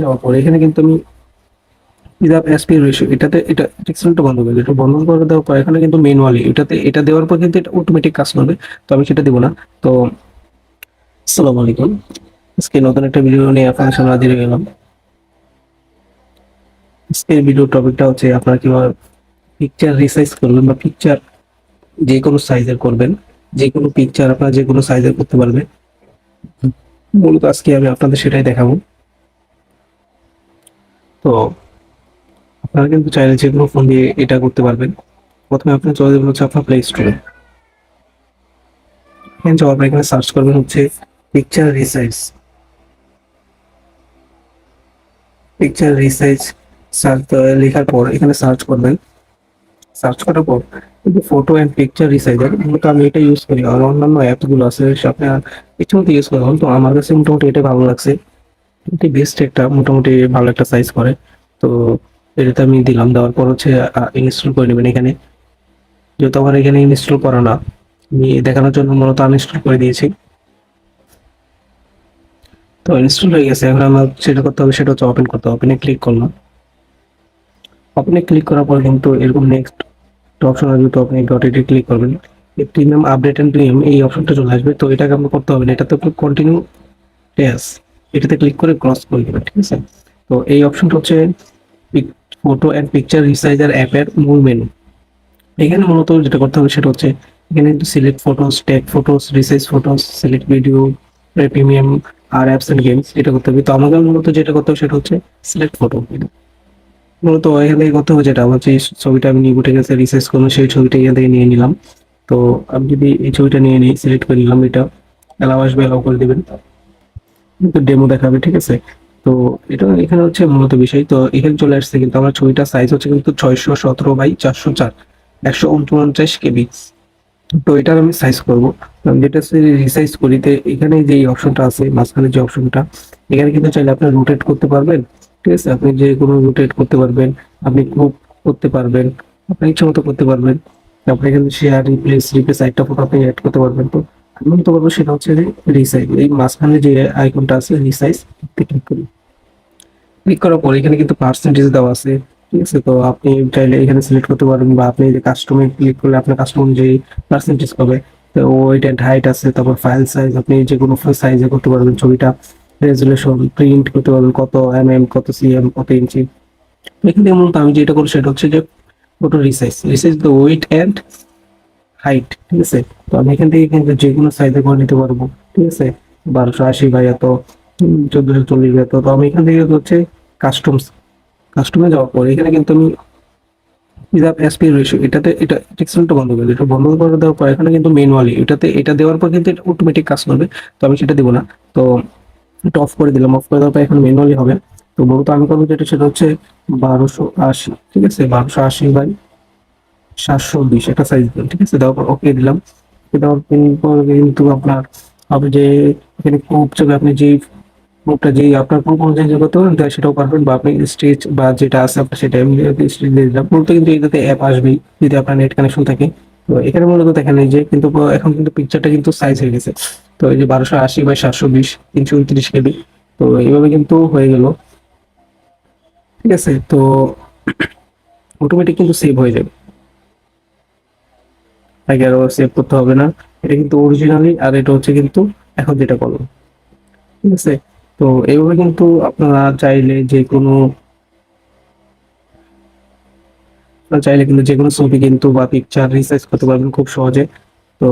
যাওয়ার পরে এখানে কিন্তু আমি ইদাপ এসপি রেশিও এটা টেক্সটটা বন্ধ করে দিই। এটা বন্ধ করে দেওয়ার পর এখানে কিন্তু ম্যানুয়ালি এটা দেওয়ার পর কিন্তু এটা অটোমেটিক কাজ করবে। তো আমি সেটা দিব না। তো আসসালামু আলাইকুম। আজকে নতুন একটা ভিডিও নিয়ে আপনাদের সামনে হাজির হয়ে গেলাম। আজকের ভিডিও টপিকটা হচ্ছে আপনারা কিভাবে পিকচার রিসাইজ করবেন বা পিকচার যে কোনো সাইজের করবেন। যে কোনো পিকচার আপনারা যে কোনো সাইজের করতে পারবেন। মূলত আজকে আমি আপনাদের সেটাই দেখাবো। তো আপনারা কিন্তু চাইলে যে কোনো ফোন দিয়ে এটা করতে পারবেন। প্রথমে আপনি চলে যাবেন হচ্ছে আপনার প্লে স্টোরে। এখানে যাওয়ার পর এখানে সার্চ করবেন হচ্ছে picture resize. Picture resize search লেখার পর এখানে সার্চ করবেন। সার্চ করার পর কিন্তু ফটো অ্যান্ড পিকচার রিসাইজার মূলত আমি এটা ইউজ করি। আর অন্যান্য অ্যাপগুলো আছে আপনার ইচ্ছে মতো ইউজ করবেন। তো আমার কাছে মোটামুটি এটা ভালো লাগছে। এটি বেস্ট একটা মোটামুটি ভালো একটা সাইজ করে। তো এটাতে আমি দিলাম। দেওয়ার পর হচ্ছে ইনস্টল করে নেবেন এখানে। যেহেতু আমার এখানে ইনস্টল করা না, আমি দেখানোর জন্য মূলত আনইনস্টল করে দিয়েছি। তো ইনস্টল হয়ে গেছে। এখন আমার যেটা করতে হবে সেটা হচ্ছে ওপেন করতে হবে। ওপেনে ক্লিক করলাম। ওপেনে ক্লিক করার পর কিন্তু এরকম নেক্সট অপশন আসবে। তো আপনি ডট এটি ক্লিক করবেন। এই প্রিমিয়াম আপডেট এন্ড প্রিমিয়াম এই অপশনটা চলে আসবে। তো এটাকে আমরা করতে হবে না। এটাতে কন্টিনিউ টেস এটাতে ক্লিক করে ক্রস করে দেবেন। ঠিক আছে? তো এই অপশনটা হচ্ছে ফটো অ্যান্ড পিকচার রিসাইজার অ্যাপের মূল মেনু। এখানে মূলত যেটা করতে হবে সেটা হচ্ছে এখানে কিন্তু select photos, tag photos, resize photos, select video, premium আর অ্যাপস এন্ড গেমস এটা করতে হবে। তো আমাকে মূলত যেটা করতে হবে সেটা হচ্ছে সিলেক্ট ফটো। মূলত এখান থেকে করতে হবে যেটা আমার যে ছবিটা আমি নিয়ে উঠে গেছে রিসাইজ করবো সেই ছবিটা এখান থেকে নিয়ে নিলাম। তো আমি যদি এই ছবিটা নিয়ে নিই, সিলেক্ট করে নিলাম, এটা অ্যালাউ আসবে, অ্যালাউ করে দেবেন। কিন্তু ডেমো দেখাবে। ঠিক আছে? তো এটা এখানে হচ্ছে মূলত বিষয়। তো এখানে চলে আসছে কিন্তু আমার ছবিটার সাইজ হচ্ছে কিন্তু 617 বাই 404, 149 কেবি। তো এটার আমি সাইজ করবো। যেটা রিসাইজ করিতে এখানে যে অপশনটা আছে মাঝখানে যে অপশনটা, এখানে কিন্তু চাইলে আপনি রোটেট করতে পারবেন। ঠিক আছে? আপনি যে কোনো রোটেট করতে পারবেন, আপনি গ্রুপ করতে পারবেন, আপনি ইচ্ছা মতো করতে পারবেন। তারপরে এখানে শেয়ার, রিপ্লেস একটা ফটো আপনি অ্যাড করতে পারবেন। তো আমি মতো পারবো সেটা হচ্ছে রিসাইজ। এই মাঝখানে যে আইকনটা আছে রিসাইজ, ক্লিক করি। ক্লিক করার পর এখানে কিন্তু পার্সেন্টেজ দেওয়া আছে। ঠিক আছে? তো আপনি চাইলে এখানে সিলেক্ট করতে পারবেন বা আপনি যে কাস্টমে ক্লিক করলে আপনার কাস্টমার যে পার্সেন্টেজ পাবে। তো ওয়েট এন্ড হাইট আছে, তারপর ফাইল সাইজ আপনি যে কোনো সাইজে করতে পারবেন ছবিটা। রেজুলেশন প্রিন্ট করতে পারবেন কত কত কত ইঞ্চি। এখান থেকে মূলত আমি যেটা করি সেটা হচ্ছে যে photo resize the weight and height. ঠিক আছে? তো আমি এখান থেকে কিন্তু যে কোনো সাইজে করে নিতে পারবো। ঠিক আছে? 1280 বাই এত, 1440 বাই এত। তো আমি এখান থেকে হচ্ছে কাস্টমে যাওয়ার পর এখানে কিন্তু আমি ইদাপ এসপি রেশিও এটা টেক্সটটা বন্ধ করে দিই। এটা বন্ধ করে দেওয়ার পর এখানে কিন্তু ম্যানুয়ালি এটা দেওয়ার পর কিন্তু এটা অটোমেটিক কাজ করবে। তো আমি সেটা দিব না। তো এটা অফ করে দিলাম। অফ করে দেওয়ার পর এখন ম্যানুয়ালি হবে। তো মূলত আমি করবো যেটা সেটা হচ্ছে 1280। ঠিক আছে? 1280 বাই 720 একটা সাইজ দিলাম। ঠিক আছে? দেওয়ার পর ওকে দিলাম। দেওয়ার পর কিন্তু আপনার হবে যে এখানে খুব জায়গায় আপনি যে মুখটা যেই আপনার কোন অনুযায়ী যে করতে পারেন সেটাও পারবেন, বা আপনি স্টেজ বা যেটা আছে আপনার সেটা আমি স্টেজ দিয়ে দিলাম। মূলত কিন্তু এটাতে অ্যাপ আসবেই যদি আপনার নেট কানেকশন থাকে। তো এখানে মূলত দেখেন এই যে কিন্তু এখন কিন্তু পিকচারটা কিন্তু সাইজ হয়ে গেছে। তো এই যে 1280 বাই 720, 329 কেবি। তো এইভাবে কিন্তু হয়ে গেল। ঠিক আছে? তো অটোমেটিক কিন্তু সেভ হয়ে যাবে। আগে আরো সেভ করতে হবে না। এটা কিন্তু অরিজিনালি, আর এটা হচ্ছে কিন্তু এখন যেটা করলাম। ঠিক আছে? তো এইভাবে কিন্তু আপনারা চাইলে কিন্তু যে কোনো ছবি কিন্তু বা পিকচার রিসাইজ করতে পারবেন খুব সহজে। তো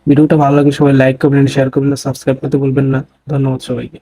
ভিডিওটা ভালো লাগলে সবাই লাইক করবেন, শেয়ার করবেন, সাবস্ক্রাইব করতে ভুলবেন না। ধন্যবাদ সবাইকে।